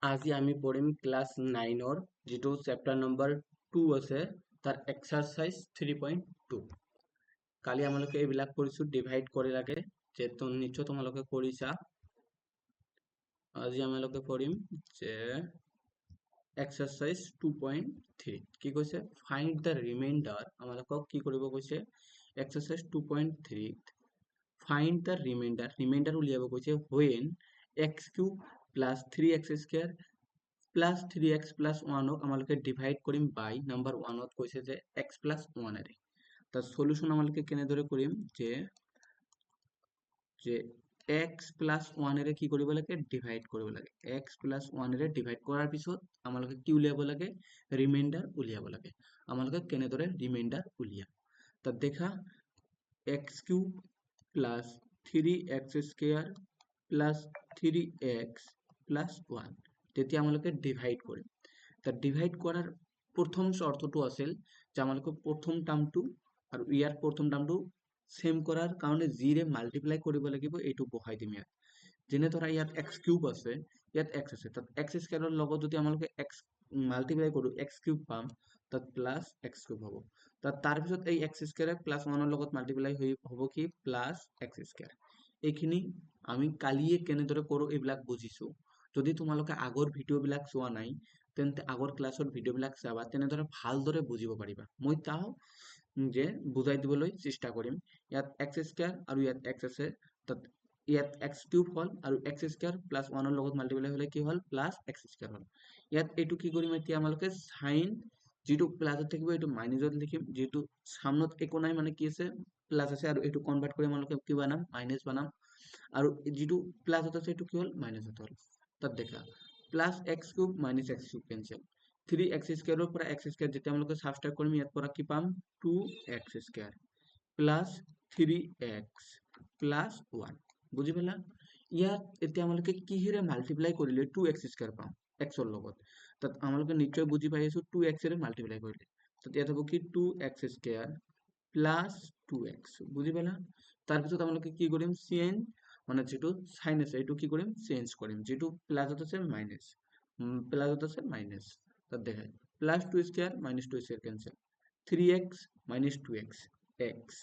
আজি আমি পঢ়িম ক্লাছ 9-ৰ যিটো চেপ্টাৰ নম্বৰ 2 আছে তাৰ এক্সাৰসাইজ 3.2 কালি আমালোকে এইবিলাক কৰিছো ডিভাইড কৰি লাগে যে নিশ্চয় তোমালোকে কৰিছা আজি আমালোকে পঢ়িম যে এক্সাৰসাইজ 2.3 কি কৈছে ফাইন্ড দ্য ৰিমাইণ্ডাৰ আমালোকক কি কৰিব কৈছে এক্সাৰসাইজ 2.3 find the remainder উলিয়াব কৈছে when x cube plus 3x square plus 3x plus 1 ক আমালোকে ডিভাইড কৰিম বাই নাম্বাৰ 1 ত কৈছে যে x plus 1 এৰে তাৰ সলিউশন আমালোকে কেনেদৰে কৰিম যে যে x plus 1 এৰে কি কৰিব লাগে ডিভাইড কৰিব লাগে x plus 1 এৰে ডিভাইড কৰাৰ পিছত আমালোকে কি উলিয়াব লাগে ৰিমাইণ্ডাৰ উলিয়াব লাগে আমালোকে কেনেদৰে ৰিমাইণ্ডাৰ উলিয়াম তাত দেখা x cube plus 3x square plus 3x plus 1 তেতিয়া আমালোকে ডিভাইড কৰিম তাত ডিভাইড কৰাৰ প্ৰথম শৰ্তটো আছিল যে আমালোকে প্ৰথম টাৰ্মটো আৰু ইয়াৰ প্ৰথম টাৰ্মটো সেম কৰাৰ কাৰণে জি ৰে মাল্টিপ্লাই কৰিব লাগিব এইটো বহাই দিম ইয়াত যেনে ধৰা ইয়াত x কিউব আছে ইয়াত x আছে তাত x স্কয়াৰৰ লগত যদি আমালোকে x মাল্টিপ্লাই কৰো x কিউব পাম তাত প্লাস x কিউব হ'ব তাত তাৰ পিছত এই x স্কয়াৰ প্লাস 1 ৰ লগত মাল্টিপ্লাই হ'ব কি প্লাস x স্কয়াৰ এইখিনি আমি কালিয়ে কেনেদৰে কৰো এইবিলাক বুজিছো যদি তোমালোকে আগৰ ভিডিও বিলাক চোৱা নাই তেন্তে আগৰ ক্লাছৰ ভিডিও বিলাক চাবা তেনেদৰে ভালদৰে বুজিব পাৰিবা মই তাও যে বুজাই দিবলৈ চেষ্টা কৰিম ইয়াত x স্কয়াৰ আৰু ইয়াত x আছে তাত ইয়াত x কিউব হল আৰু x স্কয়াৰ প্লাস 1 ৰ লগত মাল্টিপ্লাই হলে কি হল প্লাস x স্কয়াৰ হল ইয়াত এইটো কি কৰিম এতিয়া আমালোকে সাইন যেটো প্লাসত থাকিব এটো মাইনাসত লিখিম যেটো সামনত একো নাই মানে কি আছে প্লাস আছে আৰু এটো কনভাৰ্ট কৰি আমালোকে কি বানাম মাইনাস বানাম আৰু যেটো প্লাসত আছে এটো কি হল মাইনাসত হল তাত দেখা plus x cube minus x cube cancel 3x স্কয়াৰৰ পৰা x স্কয়াৰ যেতিয়া আমালোকে সাবট্ৰাক্ট কৰিম ইয়াত পৰা কি পাম 2x square plus 3x plus 1 বুজি পালা ইয়াত এতিয়া আমালোকে কিহেৰে মাল্টিপ্লাই কৰিলে 2x স্কয়াৰ পাম x ৰ লগত তাত আমালোকে নিশ্চয় বুজি পাই আছো 2x এৰে মাল্টিপ্লাই কৰিলে তাত ইয়াত হ'ব কি 2x স্কয়াৰ প্লাস 2x বুজি পালা তাৰ পিছত আমালোকে কি কৰিম চেঞ্জ মানে যেটো সাইন আছে এটো কি কৰিম চেঞ্জ কৰিম যেটো প্লাসত আছে মাইনাস প্লাসত আছে মাইনাস তাত দেখায় plus 2 square minus 2 square cancel 3x minus 2x x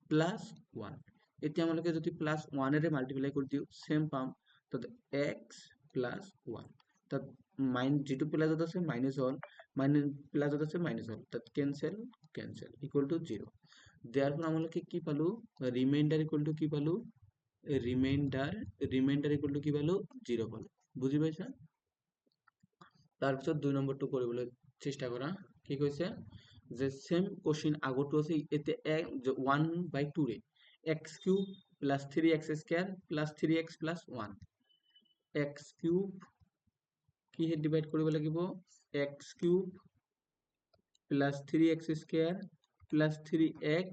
plus 1 এতিয়া আমালোকে যদি প্লাস 1 এৰে মাল্টিপ্লাই কৰি দিও সেম পাম তাত x plus 1 তাত যেটো প্লাসত আছে মাইনাস হল মাইনাস প্লাসত আছে মাইনাস হল তাত cancel cancel equal to 0 therefore আমালোকে কি পালো রিমাইন্ডার ইকুয়াল টু কি পালো রিমাইন্ডার ইকুয়াল টু কি পালো 0 পালো বুঝি পাইছা তাৰপিছত 2 নম্বৰটো কৰিবলৈ চেষ্টা কৰা কি কৈছে যে সেম কোশ্চেন আগৰটো আছে এতে 1/2 ৰে x cube plus 3x square plus 3x plus 1 x cube কি হে ডিভাইড কৰিব লাগিব x cube plus 3x square plus 3x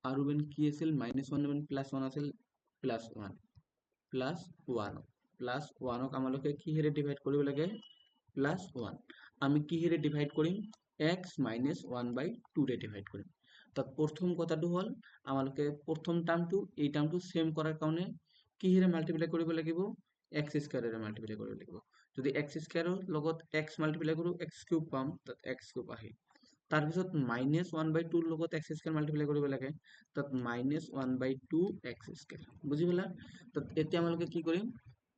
আৰু বেন কি আছিল -1 বেন +1 আছিল +1 প্লাস 1 প্লাস 1 ক আমালোকে কি হেৰে ডিভাইড কৰিব লাগে প্লাস 1 আমি কি হেৰে ডিভাইড কৰিম x - 1/2 ৰে ডিভাইড কৰিম তাত প্ৰথম কথাটো হল আমালোকে প্ৰথম টাৰ্মটো এই টাৰ্মটো সেম কৰাৰ কাৰণে কি হেৰে মাল্টিপ্লাই কৰিব লাগিব x স্কয়াৰেৰে মাল্টিপ্লাই কৰিব লাগিব যদি x স্কয়াৰৰ লগত x মাল্টিপ্লাই কৰো x কিউব পাম তাত x কিউব আহে তাৰ পিছত -1/2 ৰ লগত x স্কয়াৰ মাল্টিপ্লাই কৰিব লাগে তাত -1/2 x স্কয়াৰ বুজি পালা তাত এতিয়া আমালোকে কি কৰিম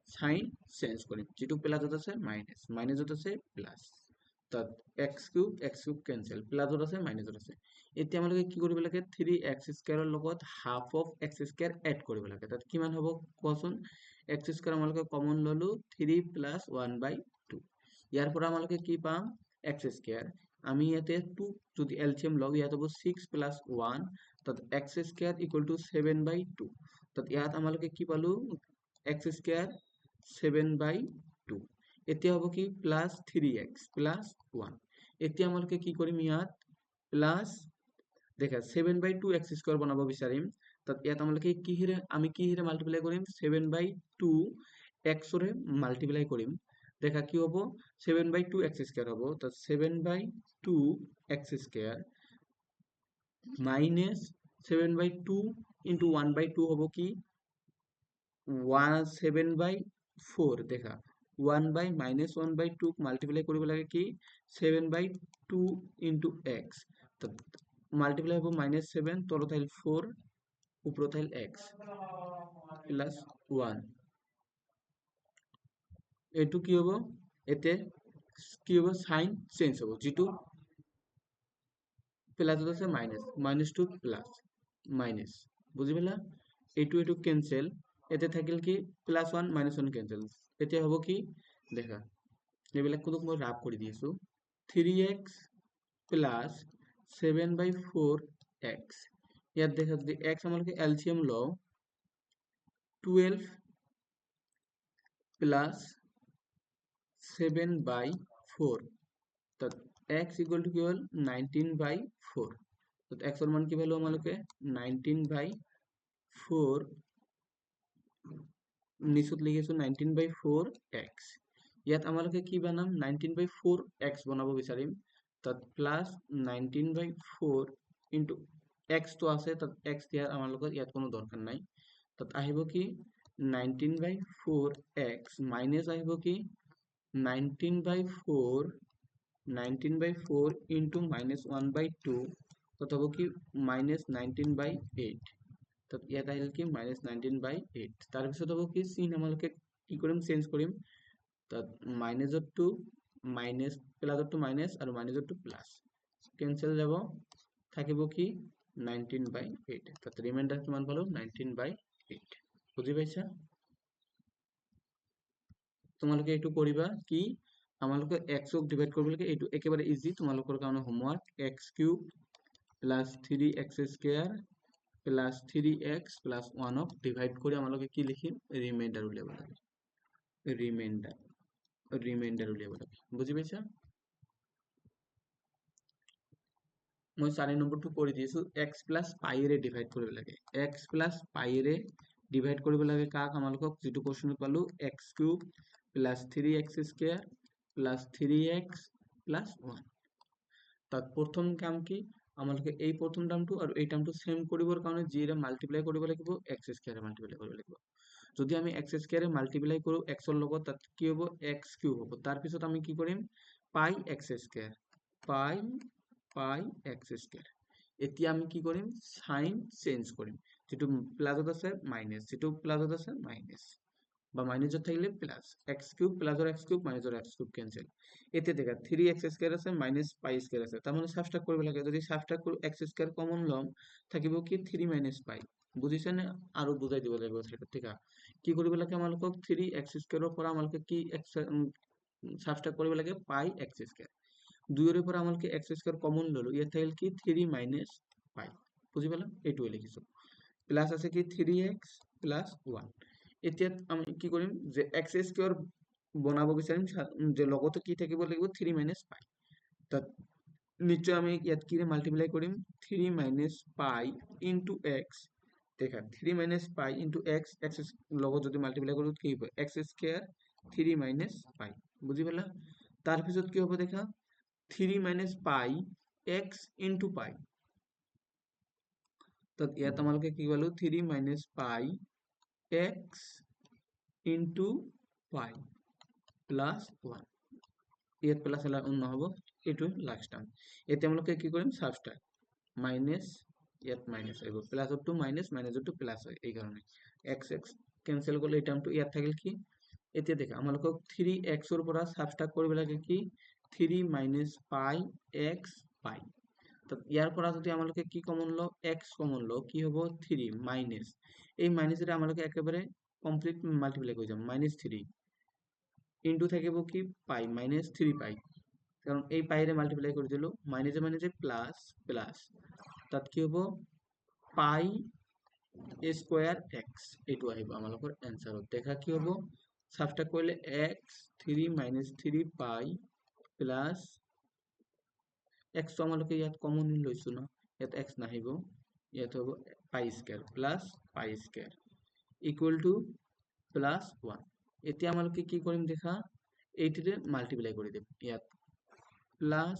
সাইন চেঞ্জ কৰিম যেটো প্লাসত আছে মাইনাস মাইনাসত আছে প্লাস তাত x কিউব ক্যান্সেল প্লাসত আছে মাইনাসত আছে এতিয়া আমালোকে কি কৰিব লাগে 3x স্কয়াৰৰ লগত half of x square add কৰিব লাগে তাত কিমান হ'ব কোৱাচোন x স্কয়াৰ আমালোকে কমন ললো 3 + 1/2 ইয়াৰ পৰা আমালোকে কি পাম x স্কয়াৰ আমি ইয়াতে 2 যদি এলসিএম লও ইয়াত হ'ব 6 + 1 তাত x স্কয়াৰ = 7/2 তাত ইয়াত আমালোকে কি পালো x স্কয়াৰ 7/2 এতিয়া হ'ব কি প্লাস 3x প্লাস 1 এতিয়া আমালোকে কি কৰিম ইয়াত প্লাস দেখা 7/2 x স্কয়াৰ বনাব বিচাৰিম তাত ইয়াত আমালোকে আমি কি হেৰে মাল্টিপ্লাই কৰিম 7/2 x ৰে মাল্টিপ্লাই কৰিম দেখা কি হ'ব 7/2 x স্কয়ার হ'ব তাত 7/2 x স্কয়ার মাইনাস 7/2 into 1/2 হ'ব কি 7/4 দেখা 1/-1/2 মাল্টিপ্লাই কৰিব লাগে কি 7/2 ইনটু x মাল্টিপ্লাই হ'ব -7 তলত আহিল 4 ওপৰত আহিল x প্লাস 1 এইটো কি হ'ব এতে কি হ'ব সাইন চেঞ্জ হ'ব যেটো প্লাস আছে মাইনাস টু প্লাস মাইনাস বুঝি পেলা এইটো ক্যান্সেল এতে থাকিল কি +1 -1 ক্যান্সেল এতিয়া হ'ব কি দেখা এইবিলাক কোনক মই রাফ কৰি দিছো 3x প্লাস 7/4x ইয়াত দেখা যদি x আমালকে এলসিএম লও 12 প্লাস 7/4 তো x ইকুয়াল টু কি হল 19/4 তো x এর মান কি পেলো আমালকে 19/4 নিচত লিখিছো 19/4x ইয়াত আমালকে কি বানাম 19/4x বনাব বিচাৰিম তাত প্লাস 19/4 ইনটু x তো আছে তাত x দিয়াৰ আমালকে ইয়াত কোনো দৰকাৰ নাই তাত আহিব কি 19/4x মাইনাস আহিব কি 19/4 ইনটু -1/2 তাত হ'ব কি -19/8 তাত ইয়াত আহিল কি -19/8 তাৰ পিছত হ'ব কি চিন আমালকে কি কৰিম চেঞ্জ কৰিম তাত মাইনাসত টু মাইনাস প্লাসত টু মাইনাস আৰু মাইনাসত টু প্লাস ক্যান্সেল যাব থাকিব কি 19/8 তাত রিমাইন্ডার কিমান পালো 19/8 বুঝি পাইছা তোমালোকে এইটো কৰিবা কি আমালোকে x ক ডিভাইড কৰিব লাগে এইটো একেবাৰে ইজি তোমালোকৰ কাৰণে homework x³ plus 3x² plus 3x plus 1 ক ডিভাইড কৰি আমালোকে কি লিখিম ৰিমাইন্ডাৰ উলিয়াব লাগে ৰিমাইন্ডাৰ উলিয়াব লাগে বুঝি পাইছা মই 4 নম্বৰটো কৰি দিছো x প্লাস পাই ৰে ডিভাইড কৰিব লাগে x প্লাস পাই ৰে ডিভাইড কৰিব লাগে কাক আমালোকক যেটো কোশ্চেনত পালো x³ plus 3x² plus 3x plus 1 তাত প্ৰথম কাম কি আমালোকে এই প্ৰথম টাৰ্মটো আৰু এই টাৰ্মটো সেম কৰিবৰ কাৰণে g ৰে মাল্টিপ্লাই কৰিব লাগিব x² ৰে মাল্টিপ্লাই কৰিব লাগিব যদি আমি x² ৰে মাল্টিপ্লাই কৰো x ৰ লগত তাত কি হ'ব x³ হ'ব তাৰ পিছত আমি কি কৰিম পাই x² পাই x² এতিয়া আমি কি কৰিম সাইন চেঞ্জ কৰিম যেটো প্লাসত আছে মাইনাস যেটো প্লাসত আছে মাইনাস বা মাইনাসত থাকিলে plus x³ প্লাসৰ x³ মাইনাসৰ x³ cancel এতিয়া দেখা 3x² আছে মাইনাস পাই² আছে তাৰ মানে সাবট্ৰাক্ট কৰিব লাগে যদি সাবট্ৰাক্ট কৰো x² কমন লম থাকিব কি 3 মাইনাস পাই বুজিছে নে আৰু বুজাই দিব লাগিব সেটা ঠিক আছে কি কৰিব লাগে আমালোকক 3x² ৰ পৰা আমালোকে কি সাবট্ৰাক্ট কৰিব লাগে পাই x² 2 এর উপর আমালকে x² কমন ললো ইয়াত থাকিল কি 3 মাইনাস পাই বুঝি পেলাম এইটো লিখিছো প্লাস আছে কি 3x প্লাস 1 এতিয়া আমি কি কৰিম যে x² বনাব বিচাৰিম যে লগতে কি থাকিব লাগিব 3 মাইনাস পাই তাত নিশ্চয় আমি ইয়াত কি ৰে মাল্টিপ্লাই কৰিম 3 মাইনাস পাই ইনটু x দেখা 3 মাইনাস পাই ইনটু x x লগত যদি মাল্টিপ্লাই কৰো কি হ'ব x² 3 মাইনাস পাই বুঝি পেলা তাৰ পিছত কি হ'ব দেখা 3 minus pi x into pi তো ইয়াত আমালকে কি পালো 3 minus pi x into pi plus 1 ইয়াত প্লাস হলা অন্য হ'ব এটো লাস্ট টার্ম এতে আমালকে কি কৰিম সাবট্রাক্ট মাইনাস ইয়াত মাইনাস আহিব প্লাসত টু মাইনাস মাইনাসত টু প্লাস হয় এই কারণে x x ক্যান্সেল করলে এই টার্মটো ইয়াত থাকিল কি এতিয়া দেখা আমালকে 3x ৰ পৰা সাবট্ৰাক্ট কৰিব লাগে কি 3 minus pi x pi তো ইয়াৰ পৰা যদি আমালকে কি কমন ল x কমন ল কি হ'ব 3 মাইনাস এই মাইনাস এটা আমালকে একেবারে কমপ্লিট মাল্টিপ্লাই কৰি যাম -3 ইনটু থাকিব কি পাই -3 পাই কাৰণ এই পাই ৰে মাল্টিপ্লাই কৰি দিলো মাইনাসে মাইনাসে প্লাস প্লাস তাত কি হ'ব পাই স্কয়ার x এটো আহিব আমালকৰ এনসাৰত দেখা কি হ'ব সাবট্ৰাক্ট কৰিলে x 3 3 পাই প্লাস x তো আমালকে ইয়াত কমন লৈছো না ইয়াত x নাহিব ইয়াত হ'ব pi square plus pi square equal to plus 1 এতিয়া আমালকে কি কৰিম দেখা এইটিৰে মাল্টিপ্লাই কৰি দিম ইয়াত প্লাস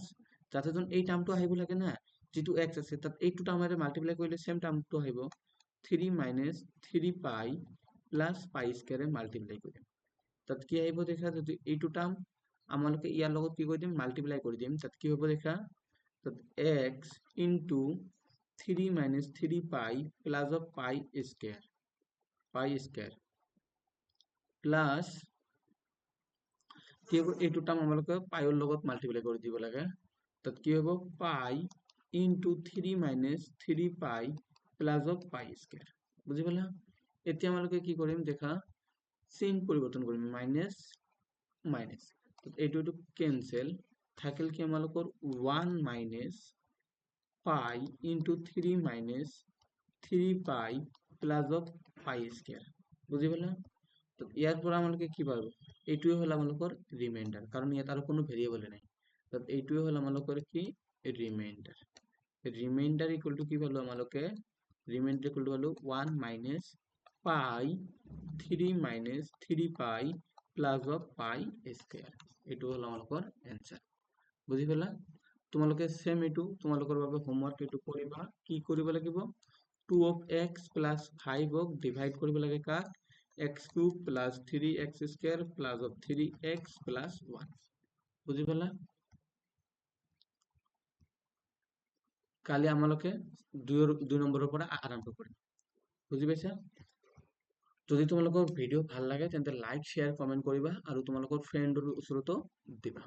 যাতে জন এই টাৰ্মটো আহিব লাগে না যেটো x আছে তাত এইটো টাৰ্মৰে মাল্টিপ্লাই কৰিলে সেম টাৰ্মটো আহিব 3 3 পাই প্লাস পাই স্কয়াৰে মাল্টিপ্লাই কৰিম তাত কি আহিব দেখা, যদি এইটো টাৰ্ম আমালোকে ইয়াৰ লগত কি কৰি দিম, মাল্টিপ্লাই কৰি দিম, তাত কি হ'ব দেখা, তাত x ইনটু 3 মাইনাস 3 পাই plus of pi square plus কি হ'ব, এইটো টাৰ্ম আমালোকে পাইৰ লগত মাল্টিপ্লাই কৰি দিব লাগে, তাত কি হ'ব পাই ইনটু 3 মাইনাস 3 পাই প্লাস অফ পাই স্কয়ার। বুঝি পালা? এতিয়া আমালোকে কি কৰিম দেখা, চিন পৰিৱৰ্তন কৰিম, মাইনাস মাইনাস, এইটো কেনসেল, থাকিল কি আমালোকৰ 1 মাইনাস পাই ইনটু 3 মাইনাস 3 পাই প্লাস অফ পাই স্কয়ার। বুঝি পালা? তো ইয়াৰ পৰা আমালোকে কি পাব, এইটোৱে হ'ল আমালোকৰ ৰিমাইন্ডাৰ, কাৰণ ইয়াত আৰু কোনো ভেৰিয়েবল নাই। তো এইটোৱে হ'ল আমালোকৰ কি ৰিমাইন্ডাৰ। ৰিমাইন্ডাৰ ইকুয়াল টু কি পালো আমালোকে, রিমাইন্ডার ইকুয়াল টু হলো 1 মাইনাস পাই 3 মাইনাস 3 পাই প্লাস অফ পাই স্কয়ার। এইটো হলো আমালোকৰ এনসাৰ। বুজি পালা? তোমালোকে সেম এইটো তোমালোকৰ বাবে হোমৱৰ্ক এইটো কৰিবা। কি কৰিব লাগিব, 2 of x plus 5 ক ডিভাইড কৰিব লাগে কাক, x cube plus 3x square plus of 3x plus 1। বুজি পালা? কালি আমালোকে 2 নম্বৰৰ পৰা আৰম্ভ কৰিম। বুজি পাইছা? যদি তোমালোকৰ ভিডিও ভাল লাগে তেন্তে লাইক, শ্বেয়াৰ, কমেন্ট কৰিবা আৰু তোমালোকৰ ফ্ৰেণ্ডৰ ওচৰতো দিবা।